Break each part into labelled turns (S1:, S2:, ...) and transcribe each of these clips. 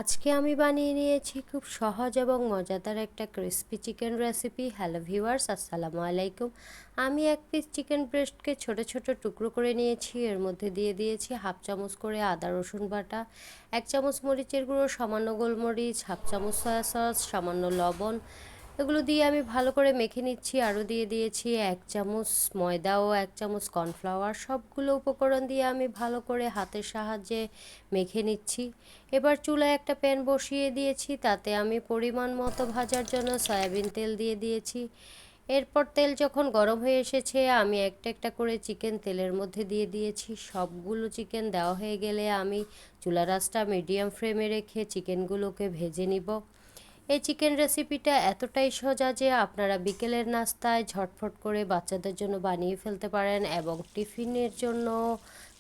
S1: আজকে আমি বানিয়ে নিয়েছি খুব সহজ এবং মজাদার একটা crispy chicken recipe. Hello viewers, আসসালামু আলাইকুম। আমি এক পিস চিকেন ব্রেস্টকে ছোট ছোট টুকরো করে নিয়েছি। এর মধ্যে দিয়ে দিয়েছি হাফ চামচ করে আদা রসুন বাটা, 1 চামচ মরিচের গুঁড়ো, সামান্য গোলমরিচ, হাফ চামচ সয়া সস, সামান্য লবণ। এগুলো দিয়ে আমি ভালো করে মেখে নিচ্ছি। আরও দিয়ে দিয়েছি 1 চামচ ময়দা ও 1 চামচ কর্নফ্লাওয়ার। সবগুলো উপকরণ দিয়ে আমি ভালো করে হাতের সাহায্যে মেখে নিচ্ছি। এবার চুলায় একটা প্যান বসিয়ে দিয়েছি, তাতে আমি পরিমাণ মতো ভাজার জন্য সয়াবিন তেল দিয়ে দিয়েছি। এরপর তেল যখন গরম হয়ে এসেছে, আমি একটা একটা করে চিকেন তেলের মধ্যে দিয়ে দিয়েছি। সবগুলো চিকেন দেওয়া হয়ে গেলে আমি চুলার আঁচটা মিডিয়াম ফ্লেমে রেখে চিকেনগুলোকে ভেজে নিব। এই চিকেন রেসিপিটা এতটাই সোজা যে আপনারা বিকেলের নাস্তায় ঝটফট করে বাচ্চাদের জন্য বানিয়ে ফেলতে পারেন এবং টিফিনের জন্য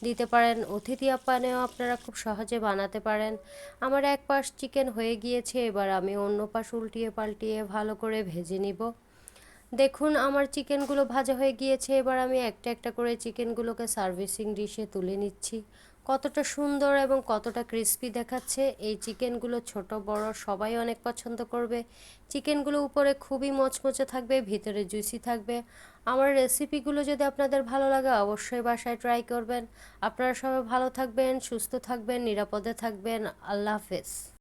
S1: দিতে পারেন। অতিথি আপ্যায়নেও আপনারা খুব সহজে বানাতে পারেন। আমার এক পাশ চিকেন হয়ে গিয়েছে, এবার আমি অন্য পাশ উল্টিয়ে পাল্টিয়ে ভালো করে ভেজে নিব। দেখুন আমার চিকেনগুলো ভাজা হয়ে গিয়েছে। এবার আমি একটা একটা করে চিকেনগুলোকে সার্ভিসিং ডিশে তুলে নিচ্ছি। কতটা সুন্দর এবং কতটা ক্রিস্পি দেখাচ্ছে। এই চিকেনগুলো ছোট বড় সবাই অনেক পছন্দ করবে। চিকেনগুলো উপরে খুবই মচমচে থাকবে, ভিতরে জুসি থাকবে। আমার রেসিপিগুলো যদি আপনাদের ভালো লাগে অবশ্যই বাসায় ট্রাই করবেন। আপনারা সবাই ভালো থাকবেন, সুস্থ থাকবেন, নিরাপদে থাকবেন। আল্লাহ হাফেজ।